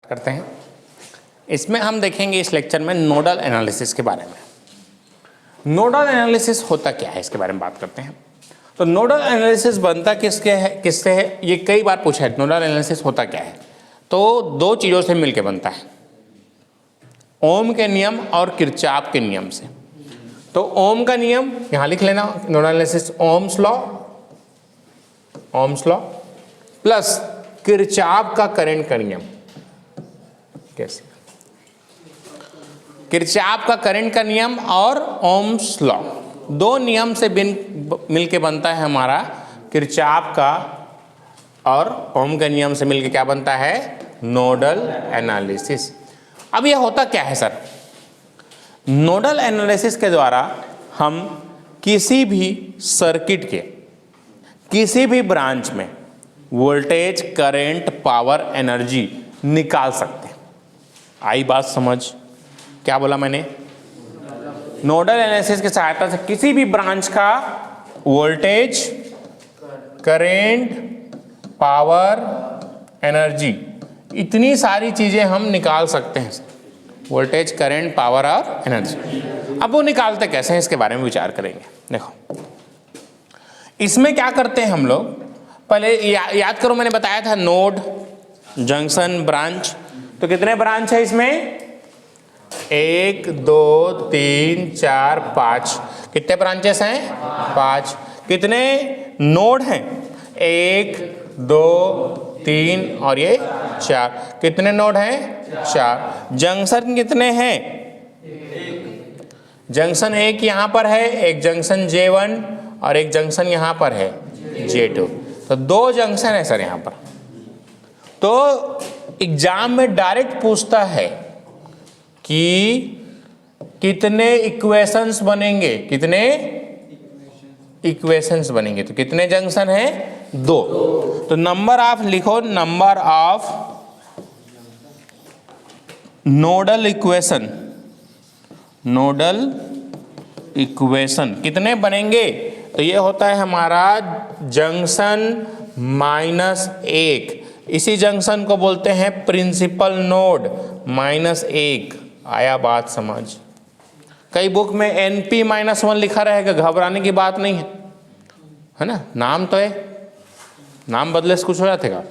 करते हैं। इसमें हम देखेंगे इस लेक्चर में नोडल एनालिसिस के बारे में। नोडल एनालिसिस होता क्या है इसके बारे में बात करते हैं। तो नोडल एनालिसिस बनता किससे है, ये कई बार पूछा है। नोडल एनालिसिस होता क्या है, तो दो चीज़ों से मिलकर बनता है, ओम के नियम और किरचॉफ के नियम से। तो ओम का नियम यहाँ लिख लेना, nodal analysis Ohm's law plus Kirchhoff का करंट का नियम। कैसे? किरचॉफ का करंट का नियम और ओम्स लॉ, दो नियम से मिलके बनता है हमारा किरचॉफ का, और ओम के नियम से मिलके क्या बनता है, नोडल एनालिसिस। अब यह होता क्या है सर? नोडल एनालिसिस के द्वारा हम किसी भी सर्किट के किसी भी ब्रांच में वोल्टेज, करंट, पावर, एनर्जी निकाल सकते हैं। आई बात समझ? क्या बोला मैंने? नोडल एनालिसिस की सहायता से किसी भी ब्रांच का वोल्टेज, करंट, पावर, एनर्जी, इतनी सारी चीजें हम निकाल सकते हैं। वोल्टेज, करंट, पावर और एनर्जी। अब वो निकालते कैसे हैं इसके बारे में विचार करेंगे। देखो इसमें क्या करते हैं हम लोग, पहले याद करो, मैंने बताया था नोड, जंक्शन, ब्रांच। तो कितने ब्रांच है इसमें? 1 2 3 4 5। कितने ब्रांचेस हैं? 5। कितने नोड हैं? 1 2 3 और ये 4। कितने नोड हैं? 4। जंक्शन कितने हैं? जंक्शन एक यहाँ पर है, एक जंक्शन J1 और एक जंक्शन यहाँ पर है J2। तो दो जंक्शन है सर यहाँ पर। तो एग्जाम में डायरेक्ट पूछता है कि कितने इक्वेशंस बनेंगे, कितने इक्वेशंस बनेंगे। तो कितने जंक्शन है? 2। तो नंबर ऑफ लिखो, number of nodal equation, nodal equation कितने बनेंगे? तो ये होता है हमारा जंक्शन -1। इसी जंक्शन को बोलते हैं प्रिंसिपल नोड -1। आया बात समझ? कई बुक में NP-1 लिखा रहेगा, घबराने की बात नहीं है ना। नाम तो है, नाम बदले से कुछ हो जाएगा।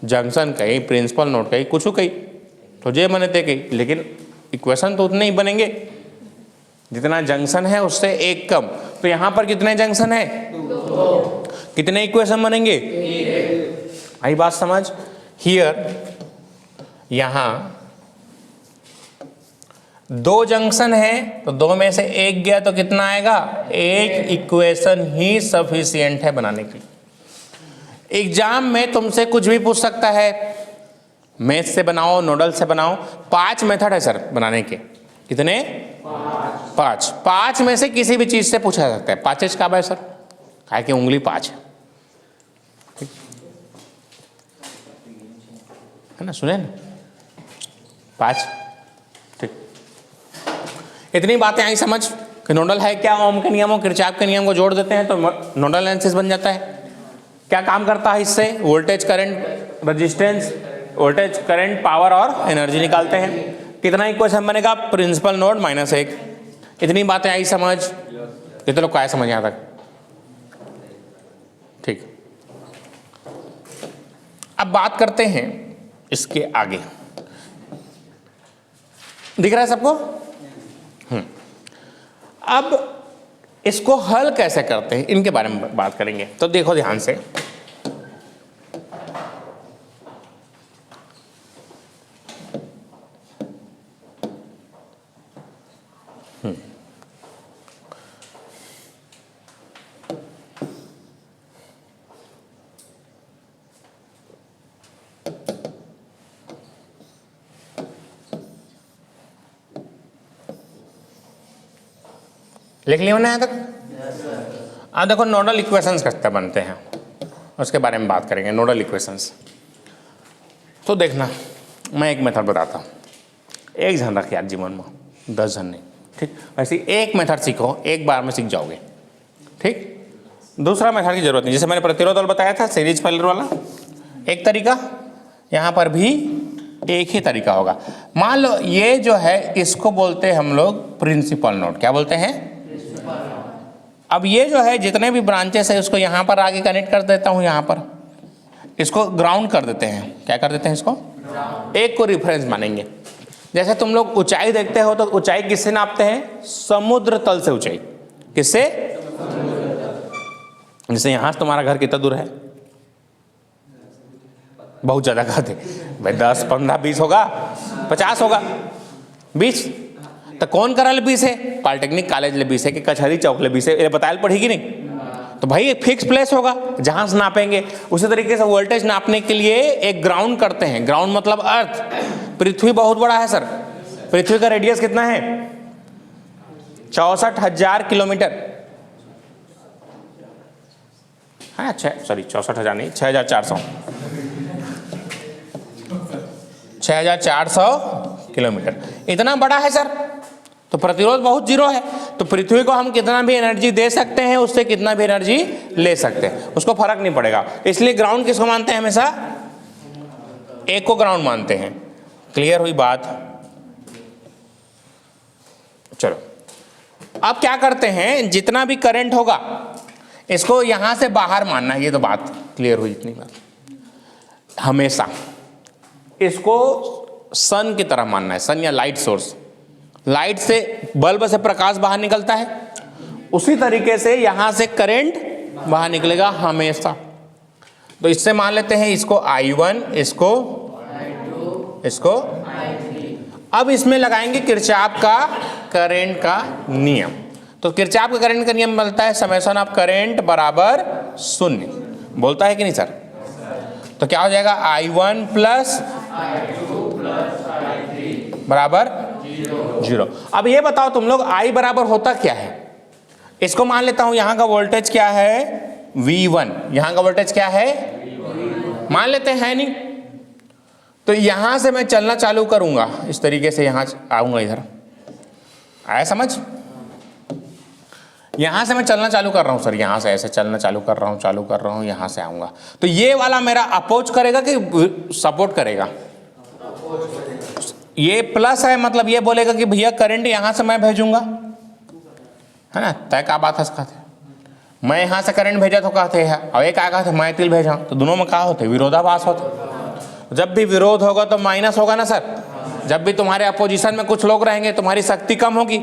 जंक्शन कहीं, प्रिंसिपल नोड कहीं, कुछ कहीं, तो जे बने थे कहीं, लेकिन इक्वेशन तो उतने ही बनेंगे जितना जंक्शन है उससे एक कम। तो यहां पर कितने जंक्शन है? 2। कितने इक्वेशन बनेंगे? 1। आई बात समझ? हियर यहां 2 जंक्शन है, तो 2 में से 1 गया तो कितना आएगा? 1 इक्वेशन ही सफिशिएंट है बनाने की। एग्जाम में तुमसे कुछ भी पूछ सकता है, मैथ से बनाओ, नोडल से बनाओ। 5 मेथड है सर बनाने के। कितने? 5। 5 में से किसी भी चीज से पूछा जा सकता है। 5 का है सर, काहे कि उंगली 5 है ना, सुने ना, 5। ठीक, इतनी बातें आई समझ कि नोडल है क्या, ओम के नियमों, किरचॉफ के नियम को जोड़ देते हैं तो नोडल एनालिसिस बन जाता है। क्या काम करता है इससे? Voltage, current, resistance, voltage, current, power और एनर्जी निकालते हैं। कितना इक्वेशन बनेगा? Principal node -1। इतनी बातें आई समझ? कितने लोग को आया समझ यहां तक? ठीक, अब बात करते हैं इसके आगे। दिख रहा है सबको? अब इसको हल कैसे करते हैं इनके बारे में बात करेंगे। तो देखो ध्यान से, लिख लिया ना यहाँ तक? अब देखो नोडल इक्वेशंस कैसे बनते हैं उसके बारे में बात करेंगे। नोडल इक्वेशंस तो देखना, मैं एक मेथड बताता हूँ। एक जन रख यार जीवन में, 10 जन नहीं, ठीक। वैसे एक मेथड सीखो, एक बार में सीख जाओगे, ठीक। दूसरा मेथड की जरूरत नहीं। जैसे मैंने प्रतिरोध वाला बताया था, सीरीज पैरेलल वाला, एक तरीका। यहाँ पर भी एक ही तरीका होगा। मान लो ये जो है इसको बोलते हैं हम लोग प्रिंसिपल नोड। क्या बोलते हैं? अब ये जो है जितने भी ब्रांचेस है उसको यहाँ पर आगे कनेक्ट कर देता हूँ, यहाँ पर इसको ग्राउंड कर देते हैं। क्या कर देते हैं इसको? एक को रेफरेंस मानेंगे। जैसे तुम लोग ऊंचाई देखते हो तो ऊंचाई किससे नापते हैं? समुद्र तल से ऊंचाई। किससे? जैसे यहां से तुम्हारा घर कितना दूर है? बहुत ज्यादा कहते भाई 10, 15, 20 होगा, 50 होगा, 20। तो कौन करल 20 है? पॉलिटेक्निक कॉलेज ले 20 है कि कचहरी चौक ले 20 है? ये बतायल पड़ेगी नहीं? तो भाई एक फिक्स प्लेस होगा जहां से नापेंगे। उसी तरीके से वोल्टेज नापने के लिए एक ग्राउंड करते हैं। ग्राउंड मतलब अर्थ। पृथ्वी बहुत बड़ा है सर। पृथ्वी का रेडियस कितना है? 64,000 किलोमीटर है। अच्छा सॉरी 64,000 नहीं, 6,400 किलोमीटर। इतना बड़ा है सर। तो प्रतिरोध बहुत जीरो है। तो पृथ्वी को हम कितना भी एनर्जी दे सकते हैं, उससे कितना भी एनर्जी ले सकते हैं, उसको फर्क नहीं पड़ेगा। इसलिए ग्राउंड किसको मानते हैं? हमेशा एक को ग्राउंड मानते हैं। क्लियर हुई बात? चलो अब क्या करते हैं, जितना भी करंट होगा इसको यहां से बाहर मानना है। ये तो बात क्लियर हुई इतनी बात। हमेशा इसको सन की तरह मानना है। सन या लाइट सोर्स। लाइट से बल्ब से प्रकाश बाहर निकलता है, उसी तरीके से यहां से करंट बाहर निकलेगा हमेशा। तो इससे मान लेते हैं इसको I1, इसको अब इसमें लगाएंगे किरचॉफ का करंट का नियम। तो किरचॉफ का करंट का नियम बोलता है समेशन ऑफ करंट बराबर 0। बोलता है कि नहीं सर? तो क्या हो जाएगा? I1 प्लस बराबर 0। अब ये बताओ तुम लोग I बराबर होता क्या है? इसको मान लेता हूं यहां का वोल्टेज क्या है? V1। यहां का वोल्टेज क्या है? मान लेते हैं नहीं। तो यहां से मैं चलना चालू करूंगा, इस तरीके से यहां आऊंगा। इधर आया समझ? यहां से मैं चलना चालू कर रहा हूं सर, यहां से ऐसे चलना चालू कर रहा हूं, यहां से आऊंगा। तो ये वाला मेरा अपोज करेगा कि सपोर्ट करेगा? ये प्लस है, मतलब ये बोलेगा कि भैया करंट यहां से मैं भेजूंगा, है ना? तय क्या बात है? कहते मैं यहां से करंट भेजा तो कहते हैं, और एक क्या कहते मैं तिल भेजा। तो दोनों में क्या होते? विरोधाभास होते। जब भी विरोध होगा तो माइनस होगा ना सर। जब भी तुम्हारे अपोजिशन में कुछ लोग रहेंगे तुम्हारी शक्ति कम होगी।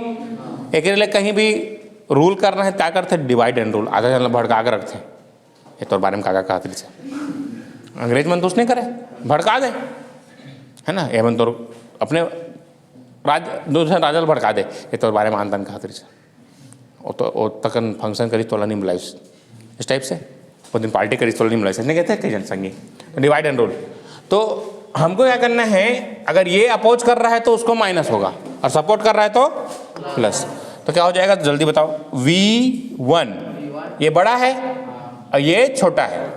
एक लिए कहीं भी रूल करना है क्या करते? Divide and rule. आधा जन भड़का के रखते ये तो बारे में काका कहते से अंग्रेज मन तो उसने करे भड़का दे, है ना? एवं तो अपने दूसरे राजा भड़का दे ये तो बारे में आंदन खातिर से वो तकन फंक्शन करी तोला नहीं बुलाई इस टाइप से। वो दिन पार्टी करी तोला नहीं बुलाई इसने कहते हैं कई जनसंगी। Divide and rule. तो हमको क्या करना है, अगर ये अपोज कर रहा है तो उसको माइनस होगा और सपोर्ट कर रहा है तो प्लस। तो क्या हो जाएगा जल्दी बताओ? V1 ये बड़ा है और ये छोटा है,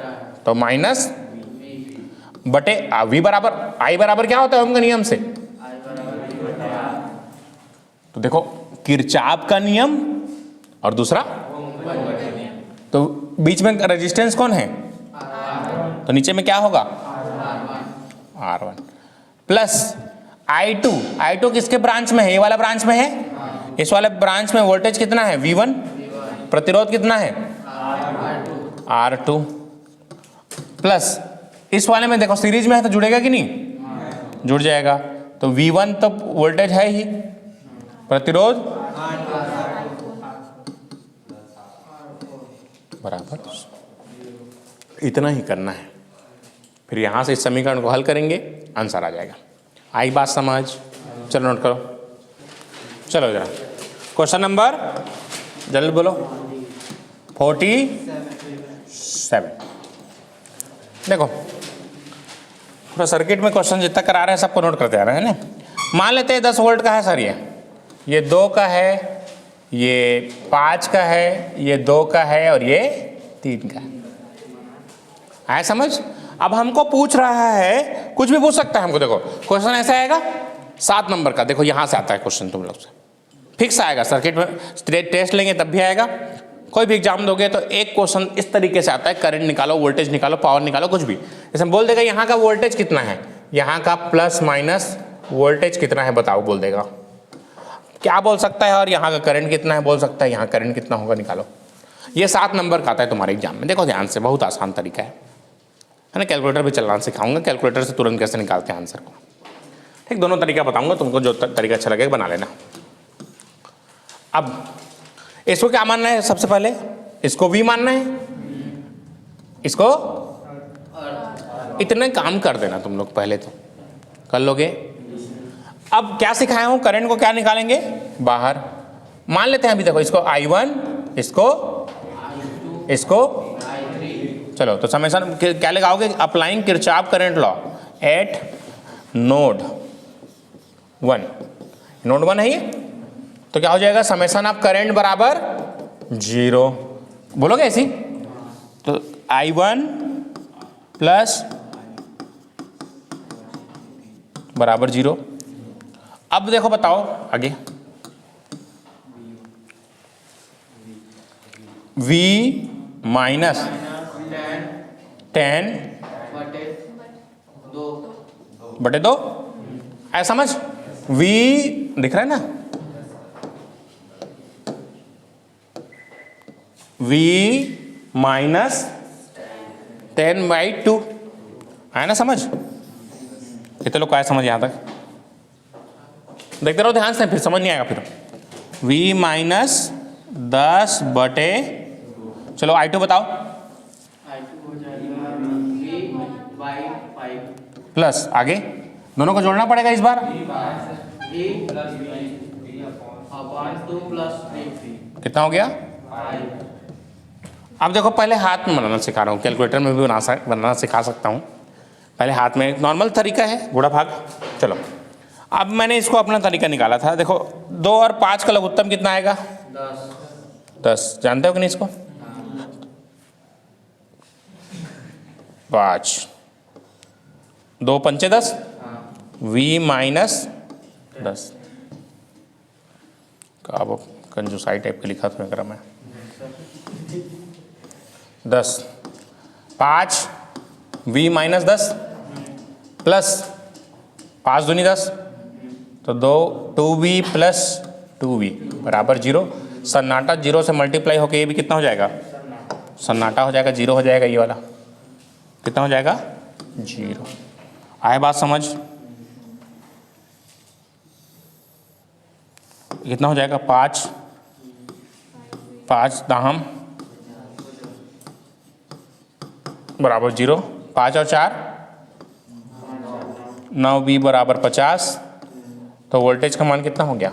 तो माइनस बटे V बराबर I बराबर क्या होता है ओम के नियम से? तो देखो किरचॉफ का नियम और दूसरा, तो बीच में रेजिस्टेंस कौन है? तो नीचे में क्या होगा? R1 प्लस I2 किसके ब्रांच में है? ये वाला ब्रांच में है। इस वाले ब्रांच में वोल्टेज कितना है? V1। प्रतिरोध कितना है? R2 प्लस इस वाले में देखो सीरीज में है तो जुड़ेगा कि नहीं? जुड़ जाएगा। तो V1 तो वोल्टेज है ही, प्रतिरोध बराबर। इतना ही करना है। फिर यहां से इस समीकरण को हल करेंगे, आंसर आ जाएगा। आई बात समझ? चलो नोट करो। चलो जरा क्वेश्चन नंबर जल्दी बोलो। 47। देखो पूरा सर्किट में क्वेश्चन जितना करा रहे हैं सबको नोट करते आ रहे हैं ना। मान लेते हैं 10 वोल्ट का है सर, ये 2 का है, ये 5 का है, ये 2 का है और ये 3 का है। आया समझ? अब हमको पूछ रहा है, कुछ भी पूछ सकता है हमको। देखो क्वेश्चन ऐसा आएगा 7 नंबर का। देखो यहां से आता है क्वेश्चन, तुम लोग से फिक्स आएगा। सर्किट में टेस्ट लेंगे तब भी आएगा। कोई भी एग्जाम दोगे तो एक क्वेश्चन इस तरीके से आता है, करंट निकालो, वोल्टेज निकालो, पावर निकालो, कुछ भी। जैसे बोल देगा यहाँ का वोल्टेज कितना है, यहाँ का प्लस माइनस वोल्टेज कितना है बताओ, बोल देगा। क्या बोल सकता है, और यहाँ का करंट कितना है बोल सकता है, यहाँ करंट कितना होगा निकालो। ये 7 नंबर का आता है तुम्हारे एग्जाम में, देखो ध्यान से, बहुत आसान तरीका है ना। कैलकुलेटर भी चलाना सिखाऊंगा, कैलकुलेटर से तुरंत कैसे निकालते हैं आंसर को, ठीक। दोनों तरीका बताऊंगा तुमको, जो तरीका अच्छा लगेगा बना लेना। अब इसको क्या मानना है, सबसे पहले इसको V मानना है, इसको इतने काम कर देना तुम लोग, पहले तो कर लोगे। अब क्या सिखाया हूं, करंट को क्या निकालेंगे बाहर, मान लेते हैं अभी देखो इसको I1, इसको चलो, तो समेशन क्या लगाओगे, applying Kirchhoff current law at node 1, node 1 है ये, तो क्या हो जाएगा, समेशन ऑफ करंट बराबर 0, बोलोगे ऐसी, तो I1 प्लस बराबर 0। अब देखो बताओ आगे, V माइनस 10 बटे 2, ऐसा समझ, V दिख रहा है ना, V माइनस 10/2 है ना, समझ। कितने लोग को आया समझ यहाँ तक, देखते रहो ध्यान से, फिर समझ नहीं आएगा फिर। V माइनस 10 बटे, चलो I2 बताओ, प्लस आगे दोनों को जोड़ना पड़ेगा इस बार, कितना हो गया। अब देखो पहले हाथ में बनाना सिखा रहा हूँ, कैलकुलेटर में भी बनाना सिखा सकता हूँ, पहले हाथ में नॉर्मल तरीका है गुणा भाग। चलो अब मैंने इसको अपना तरीका निकाला था, देखो 2 और 5 का लघुत्तम कितना आएगा, 10, जानते हो कि नहीं इसको, 5, 2 पंचे 10, V माइनस 10 का, अब कंजूसाई टाइप का लिखा था अगर मैं, 10, 5 V माइनस 10 प्लस 5 दूनी 10, तो 2V प्लस 2V बराबर 0। सन्नाटा 0 से मल्टीप्लाई होकर ये भी कितना हो जाएगा, सन्नाटा हो जाएगा, 0 हो जाएगा, ये वाला कितना हो जाएगा, 0। आए बात समझ, कितना हो जाएगा, 5 दाहम बराबर 0, 5 और 4 9V बराबर 50, तो वोल्टेज का मान कितना हो गया,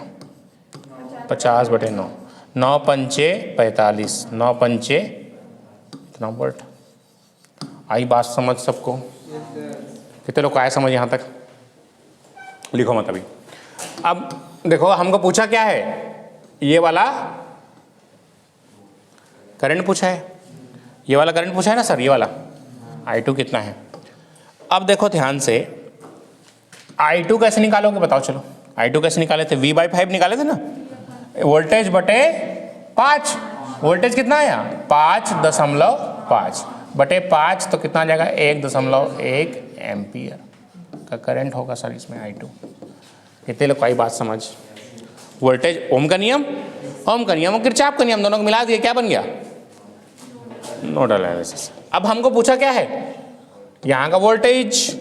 50 बटे 9, 9 पंचे 45, 9 पंचे इतना वोल्ट। आई बात समझ सबको, कितने लोग को आया समझ यहाँ तक, लिखो मत अभी। अब देखो हमको पूछा क्या है, ये वाला करंट पूछा है, ये वाला करंट पूछा है ना सर, ये वाला I2 कितना है। अब देखो ध्यान से, I2 कैसे निकालोगे बताओ, चलो I2 कैसे निकाले थे, V/5 निकाले थे ना, वोल्टेज बटे 5, वोल्टेज कितना आया 5.5 बटे 5, तो कितना आ जाएगा 1.1 एम्पियर का करंट होगा सर इसमें I2। कितने लोग को आई बात समझ, वोल्टेज ओम का नियम, ओम का नियम और किरचॉफ का नियम दोनों को मिला दिए, क्या बन गया, नोडल एनालिसिस। अब हमको पूछा क्या है, यहाँ का वोल्टेज,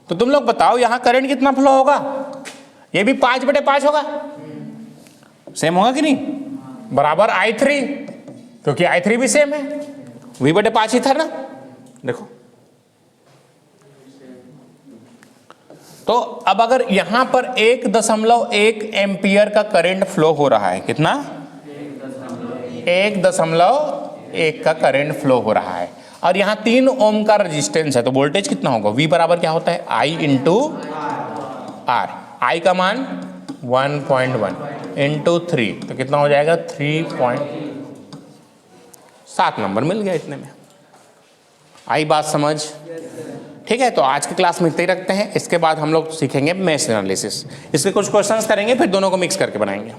तो तुम लोग बताओ यहाँ करंट कितना फ्लो होगा, ये भी 5/5 होगा, सेम होगा कि नहीं, बराबर I3, क्योंकि I3 भी सेम है, V/5 ही था ना। देखो तो अब अगर यहां पर 1.1 एम्पियर का करंट फ्लो हो रहा है, कितना 1.1 का करंट फ्लो हो रहा है, और यहाँ 3 ओम का रेजिस्टेंस है, तो वोल्टेज कितना होगा, V बराबर क्या होता है I इंटू R, I का मान 1.1 इंटू 3, तो कितना हो जाएगा 3.7 नंबर मिल गया इतने में। आई बात समझ, ठीक है। तो आज की क्लास में इतना ही रखते हैं, इसके बाद हम लोग सीखेंगे मेश एनालिसिस, इसके कुछ क्वेश्चंस करेंगे, फिर दोनों को मिक्स करके बनाएंगे।